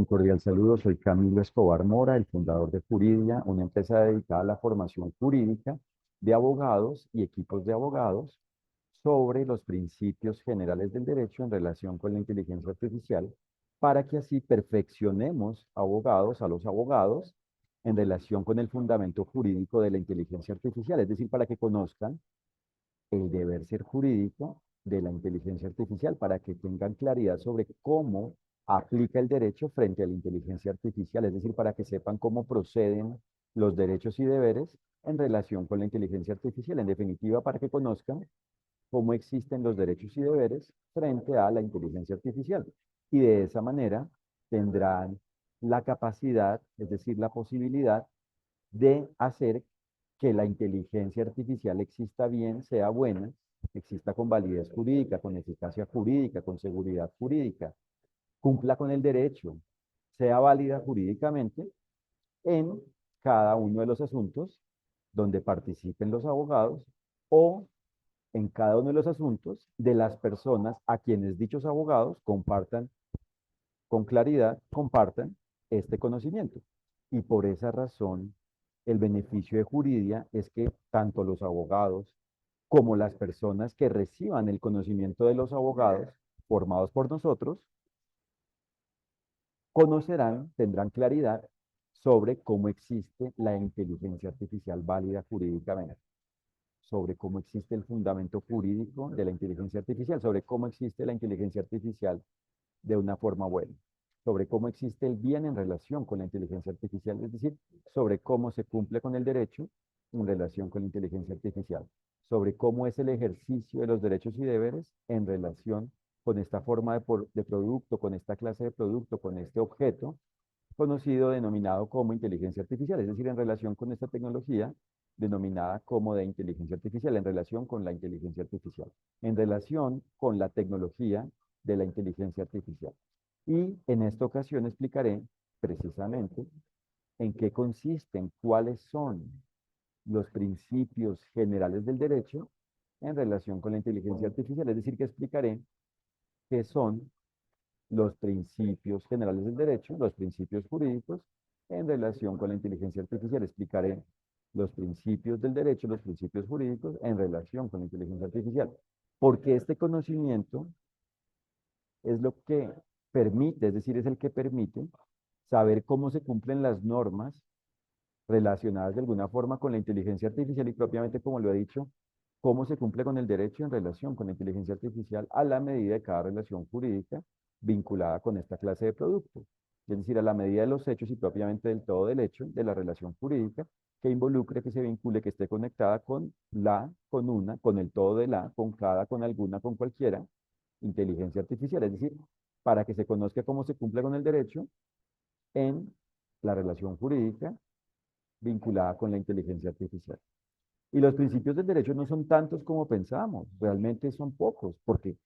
cordial saludo, soy Camilo Escobar Mora, el fundador de Juridia, una empresa dedicada a la formación jurídica de abogados y equipos de abogados sobre los principios generales del derecho en relación con la inteligencia artificial, para que así perfeccionemos abogados a los abogados en relación con el fundamento jurídico de la inteligencia artificial, es decir, para que conozcan el deber ser jurídico de la inteligencia artificial, para que tengan claridad sobre cómo aplica el derecho frente a la inteligencia artificial, es decir, para que sepan cómo proceden los derechos y deberes en relación con la inteligencia artificial, en definitiva, para que conozcan cómo existen los derechos y deberes frente a la inteligencia artificial. Y de esa manera tendrán la capacidad, es decir, la posibilidad de hacer que la inteligencia artificial exista bien, sea buena, exista con validez jurídica, con eficacia jurídica, con seguridad jurídica, cumpla con el derecho, sea válida jurídicamente en cada uno de los asuntos donde participen los abogados o en cada uno de los asuntos de las personas a quienes dichos abogados compartan con claridad, compartan este conocimiento. Y por esa razón, el beneficio de Juridia es que tanto los abogados como las personas que reciban el conocimiento de los abogados formados por nosotros, conocerán, tendrán claridad sobre cómo existe la inteligencia artificial válida jurídicamente, sobre cómo existe el fundamento jurídico de la inteligencia artificial, sobre cómo existe la inteligencia artificial de una forma buena, sobre cómo existe el bien en relación con la inteligencia artificial, es decir, sobre cómo se cumple con el derecho en relación con la inteligencia artificial, sobre cómo es el ejercicio de los derechos y deberes en relación con esta forma de producto, con esta clase de producto, con este objeto conocido, denominado como inteligencia artificial, es decir, en relación con esta tecnología denominada como de inteligencia artificial, en relación con la inteligencia artificial, en relación con la tecnología de la inteligencia artificial. Y en esta ocasión explicaré precisamente en qué consisten, cuáles son los principios generales del derecho en relación con la inteligencia artificial, es decir, que explicaré qué son los principios generales del derecho, los principios jurídicos en relación con la inteligencia artificial. Explicaré los principios del derecho, los principios jurídicos en relación con la inteligencia artificial. Porque este conocimiento es lo que permite, es decir, es el que permite saber cómo se cumplen las normas relacionadas de alguna forma con la inteligencia artificial y propiamente, como lo he dicho, cómo se cumple con el derecho en relación con la inteligencia artificial a la medida de cada relación jurídica vinculada con esta clase de producto. Es decir, a la medida de los hechos y propiamente del todo del hecho de la relación jurídica que involucre, que se vincule, que esté conectada con la, con una, con el todo de la, con cada, con alguna, con cualquiera inteligencia artificial. Es decir, para que se conozca cómo se cumple con el derecho en la relación jurídica vinculada con la inteligencia artificial. Y los principios del derecho no son tantos como pensamos, realmente son pocos, porque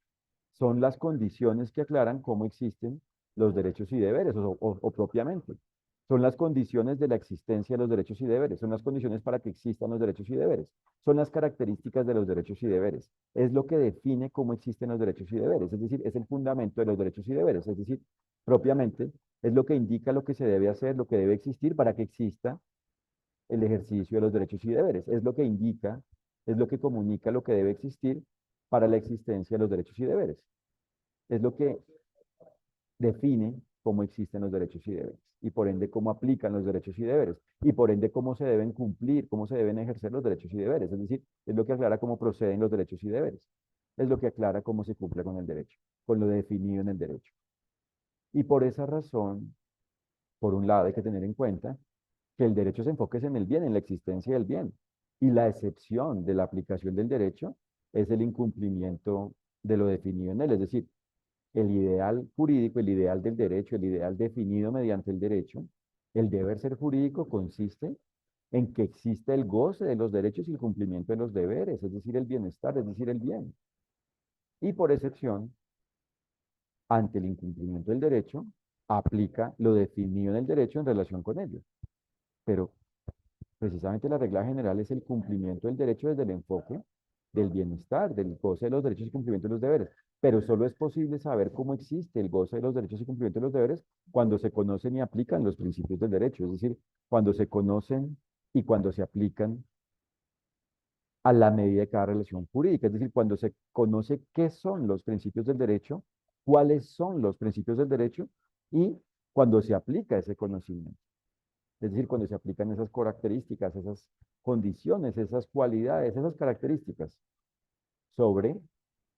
son las condiciones que aclaran cómo existen los derechos y deberes, o propiamente. Son las condiciones de la existencia de los derechos y deberes, son las condiciones para que existan los derechos y deberes, son las características de los derechos y deberes, es lo que define cómo existen los derechos y deberes, es decir, es el fundamento de los derechos y deberes, es decir, propiamente es lo que indica lo que se debe hacer, lo que debe existir para que exista el ejercicio de los derechos y deberes. Es lo que indica, es lo que comunica lo que debe existir para la existencia de los derechos y deberes. Es lo que define cómo existen los derechos y deberes y por ende cómo aplican los derechos y deberes y por ende cómo se deben cumplir, cómo se deben ejercer los derechos y deberes. Es decir, es lo que aclara cómo proceden los derechos y deberes. Es lo que aclara cómo se cumple con el derecho, con lo definido en el derecho. Y por esa razón, por un lado, hay que tener en cuenta que el derecho se enfoque en el bien, en la existencia del bien. Y la excepción de la aplicación del derecho es el incumplimiento de lo definido en él. Es decir, el ideal jurídico, el ideal del derecho, el ideal definido mediante el derecho, el deber ser jurídico consiste en que existe el goce de los derechos y el cumplimiento de los deberes, es decir, el bienestar, es decir, el bien. Y por excepción, ante el incumplimiento del derecho, aplica lo definido en el derecho en relación con ello. Pero precisamente la regla general es el cumplimiento del derecho desde el enfoque del bienestar, del goce de los derechos y cumplimiento de los deberes. pero solo es posible saber cómo existe el goce de los derechos y cumplimiento de los deberes cuando se conocen y aplican los principios del derecho, es decir, cuando se conocen y cuando se aplican a la medida de cada relación jurídica, es decir, cuando se conoce qué son los principios del derecho, cuáles son los principios del derecho y cuando se aplica ese conocimiento. Es decir, cuando se aplican esas características, esas condiciones, esas cualidades, esas características sobre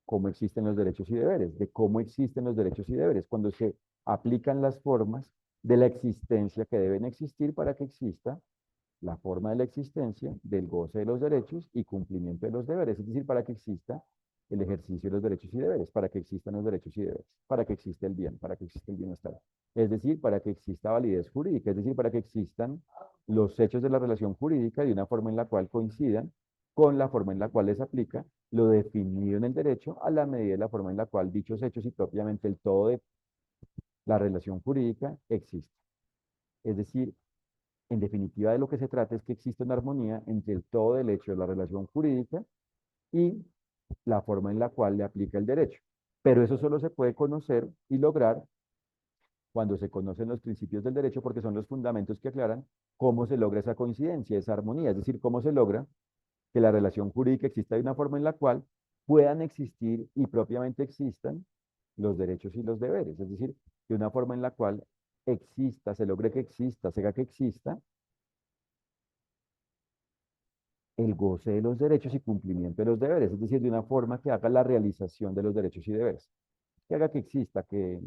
cómo existen los derechos y deberes, de cómo existen los derechos y deberes, cuando se aplican las formas de la existencia que deben existir para que exista la forma de la existencia del goce de los derechos y cumplimiento de los deberes, es decir, para que exista el ejercicio de los derechos y deberes, para que existan los derechos y deberes, para que exista el bien, para que exista el bienestar. Es decir, para que exista validez jurídica, es decir, para que existan los hechos de la relación jurídica de una forma en la cual coincidan con la forma en la cual les aplica lo definido en el derecho a la medida de la forma en la cual dichos hechos y propiamente el todo de la relación jurídica existe. Es decir, en definitiva, de lo que se trata es que exista una armonía entre el todo del hecho de la relación jurídica y la forma en la cual le aplica el derecho. Pero eso solo se puede conocer y lograr cuando se conocen los principios del derecho, porque son los fundamentos que aclaran cómo se logra esa coincidencia, esa armonía, es decir, cómo se logra que la relación jurídica exista de una forma en la cual puedan existir y propiamente existan los derechos y los deberes, es decir, de una forma en la cual exista, se logre que exista, se haga que exista el goce de los derechos y cumplimiento de los deberes, es decir, de una forma que haga la realización de los derechos y deberes, que haga que exista, que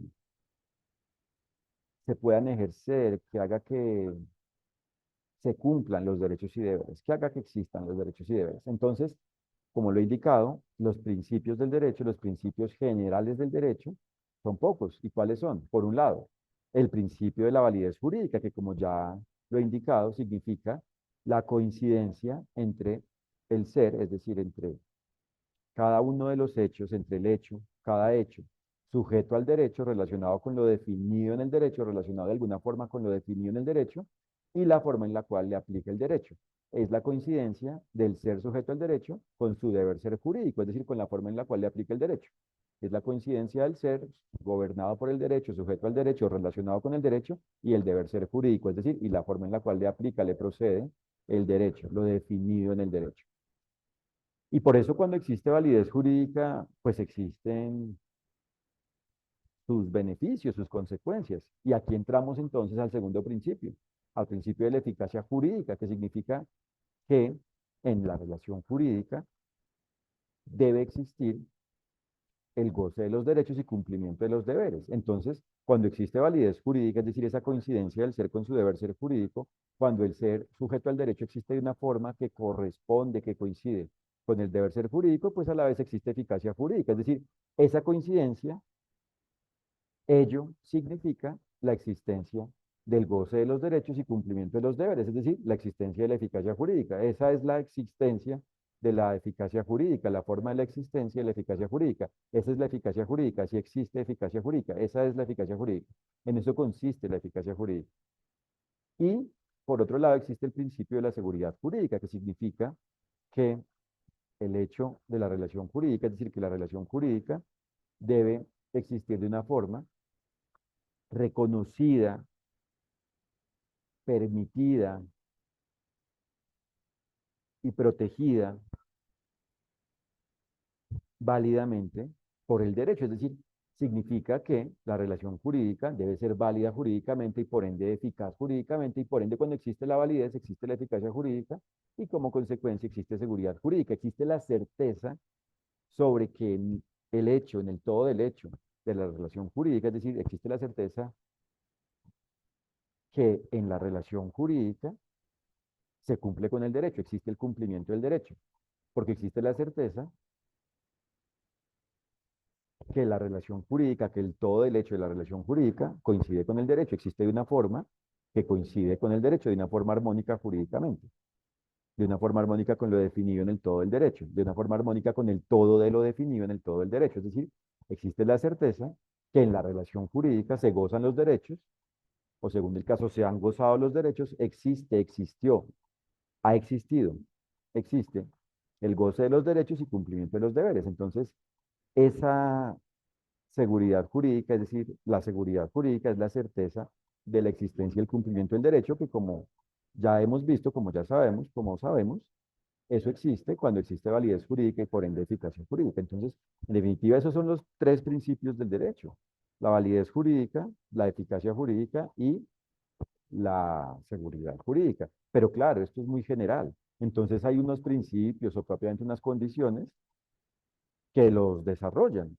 se puedan ejercer, que haga que se cumplan los derechos y deberes, que haga que existan los derechos y deberes. Entonces, como lo he indicado, los principios del derecho, los principios generales del derecho, son pocos. ¿Y cuáles son? Por un lado, el principio de la validez jurídica, que como ya lo he indicado, significa la coincidencia entre el ser, es decir, entre cada uno de los hechos, entre el hecho, cada hecho, sujeto al derecho, relacionado con lo definido en el derecho, relacionado de alguna forma con lo definido en el derecho, y la forma en la cual le aplica el derecho. Es la coincidencia del ser sujeto al derecho con su deber ser jurídico, es decir, con la forma en la cual le aplica el derecho. Es la coincidencia del ser gobernado por el derecho, sujeto al derecho, relacionado con el derecho, y el deber ser jurídico, es decir, y la forma en la cual le aplica, le procede el derecho, lo definido en el derecho. Y por eso cuando existe validez jurídica, pues existen sus beneficios, sus consecuencias. Y aquí entramos entonces al segundo principio, al principio de la eficacia jurídica, que significa que en la relación jurídica debe existir el goce de los derechos y cumplimiento de los deberes. Entonces, cuando existe validez jurídica, es decir, esa coincidencia del ser con su deber ser jurídico, cuando el ser sujeto al derecho existe de una forma que corresponde, que coincide con el deber ser jurídico, pues a la vez existe eficacia jurídica. Es decir, esa coincidencia, ello significa la existencia del goce de los derechos y cumplimiento de los deberes, es decir, la existencia de la eficacia jurídica. Esa es la existencia de la eficacia jurídica, la forma de la existencia de la eficacia jurídica. Esa es la eficacia jurídica, si existe eficacia jurídica, esa es la eficacia jurídica. En eso consiste la eficacia jurídica. Y por otro lado existe el principio de la seguridad jurídica, que significa que el hecho de la relación jurídica, es decir, que la relación jurídica debe existir de una forma reconocida, permitida y protegida válidamente por el derecho. Es decir, significa que la relación jurídica debe ser válida jurídicamente y por ende eficaz jurídicamente y por ende cuando existe la validez existe la eficacia jurídica y como consecuencia existe seguridad jurídica, existe la certeza sobre que en el hecho, en el todo del hecho de la relación jurídica, es decir, existe la certeza que en la relación jurídica se cumple con el derecho, existe el cumplimiento del derecho, porque existe la certeza que la relación jurídica, que el todo del hecho de la relación jurídica coincide con el derecho, existe de una forma que coincide con el derecho, de una forma armónica jurídicamente, de una forma armónica con lo definido en el todo del derecho, de una forma armónica con el todo de lo definido en el todo del derecho, es decir, existe la certeza que en la relación jurídica se gozan los derechos, o según el caso se han gozado los derechos, existe, existió, ha existido, existe el goce de los derechos y cumplimiento de los deberes. Entonces, esa seguridad jurídica, es decir, la seguridad jurídica es la certeza de la existencia y el cumplimiento del derecho, que como ya hemos visto, como sabemos, eso existe cuando existe validez jurídica y por ende eficacia jurídica. Entonces, en definitiva, esos son los tres principios del derecho: la validez jurídica, la eficacia jurídica y la seguridad jurídica. Pero claro, esto es muy general. Entonces hay unos principios o propiamente unas condiciones que los desarrollan.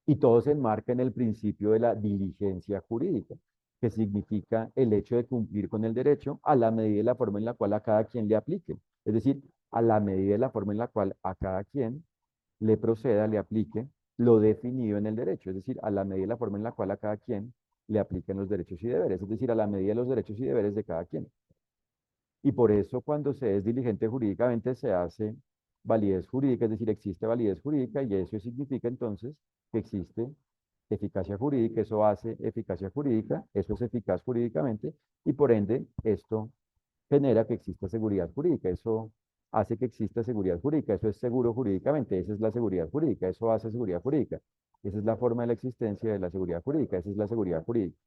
Y todo se enmarca en el principio de la diligencia jurídica, que significa el hecho de cumplir con el derecho a la medida y la forma en la cual a cada quien le aplique. Es decir, a la medida y la forma en la cual a cada quien le proceda, le aplique lo definido en el derecho. Es decir, a la medida y la forma en la cual a cada quien le apliquen los derechos y deberes. Es decir, a la medida de los derechos y deberes de cada quien. Y por eso cuando se es diligente jurídicamente se hace validez jurídica, es decir, existe validez jurídica y eso significa entonces que existe eficacia jurídica, eso hace eficacia jurídica, eso es eficaz jurídicamente y por ende esto genera que exista seguridad jurídica, eso hace que exista seguridad jurídica, eso es seguro jurídicamente, esa es la seguridad jurídica, eso hace seguridad jurídica, esa es la forma de la existencia de la seguridad jurídica, esa es la seguridad jurídica.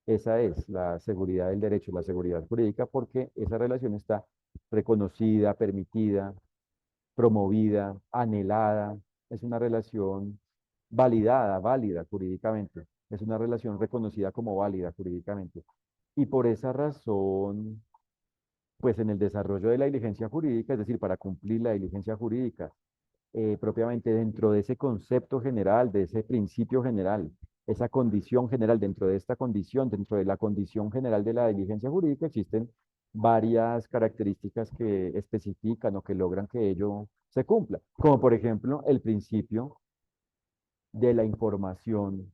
Esa es la seguridad del derecho, la seguridad jurídica, porque esa relación está reconocida, permitida, promovida, anhelada. Es una relación validada, válida jurídicamente. Es una relación reconocida como válida jurídicamente. Y por esa razón, pues en el desarrollo de la diligencia jurídica, es decir, para cumplir la diligencia jurídica, propiamente dentro de ese concepto general, de ese principio general, esa condición general, dentro de esta condición, dentro de la condición general de la diligencia jurídica, existen varias características que especifican o que logran que ello se cumpla, como por ejemplo el principio de la información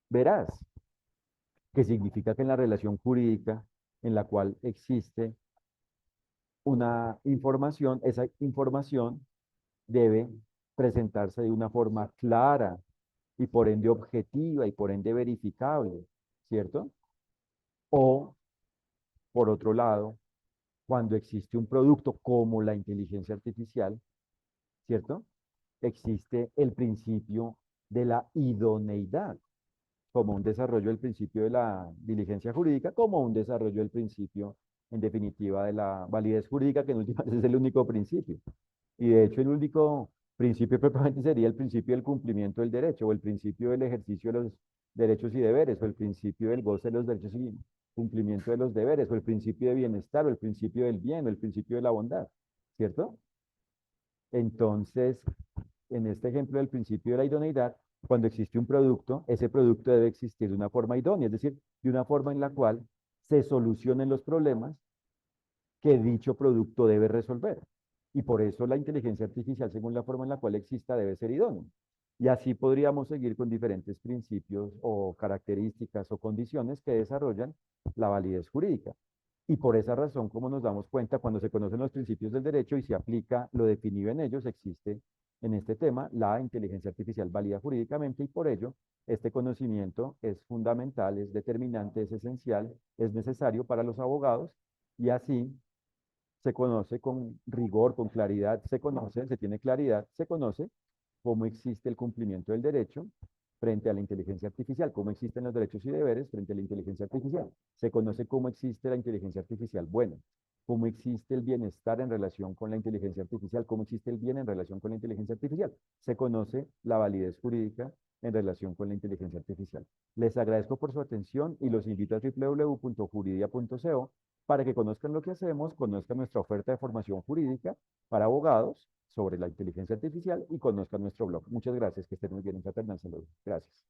veraz, que significa que en la relación jurídica en la cual existe una información, esa información debe presentarse de una forma clara y por ende objetiva y por ende verificable, ¿cierto? O, por otro lado, cuando existe un producto como la inteligencia artificial, ¿cierto? Existe el principio de la idoneidad, como un desarrollo del principio de la diligencia jurídica, como un desarrollo del principio, en definitiva, de la validez jurídica, que en últimas es el único principio. Y de hecho el único principio propiamente sería el principio del cumplimiento del derecho, o el principio del ejercicio de los derechos y deberes, o el principio del goce de los derechos y cumplimiento de los deberes, o el principio de bienestar, o el principio del bien, o el principio de la bondad, ¿cierto? Entonces, en este ejemplo del principio de la idoneidad, cuando existe un producto, ese producto debe existir de una forma idónea, es decir, de una forma en la cual se solucionen los problemas que dicho producto debe resolver. Y por eso la inteligencia artificial, según la forma en la cual exista, debe ser idónea. Y así podríamos seguir con diferentes principios o características o condiciones que desarrollan la validez jurídica. Y por esa razón, como nos damos cuenta, cuando se conocen los principios del derecho y se aplica lo definido en ellos, existe en este tema la inteligencia artificial válida jurídicamente y por ello este conocimiento es fundamental, es determinante, es esencial, es necesario para los abogados y así se conoce con rigor, con claridad, se conoce, se tiene claridad, se conoce cómo existe el cumplimiento del derecho frente a la inteligencia artificial, cómo existen los derechos y deberes frente a la inteligencia artificial. Se conoce cómo existe la inteligencia artificial buena, cómo existe el bienestar en relación con la inteligencia artificial, cómo existe el bien en relación con la inteligencia artificial. Se conoce la validez jurídica en relación con la inteligencia artificial. Les agradezco por su atención y los invito a www.juridia.co para que conozcan lo que hacemos, conozcan nuestra oferta de formación jurídica para abogados sobre la inteligencia artificial y conozcan nuestro blog. Muchas gracias, que estén muy bien en Fraternal Salud. Gracias.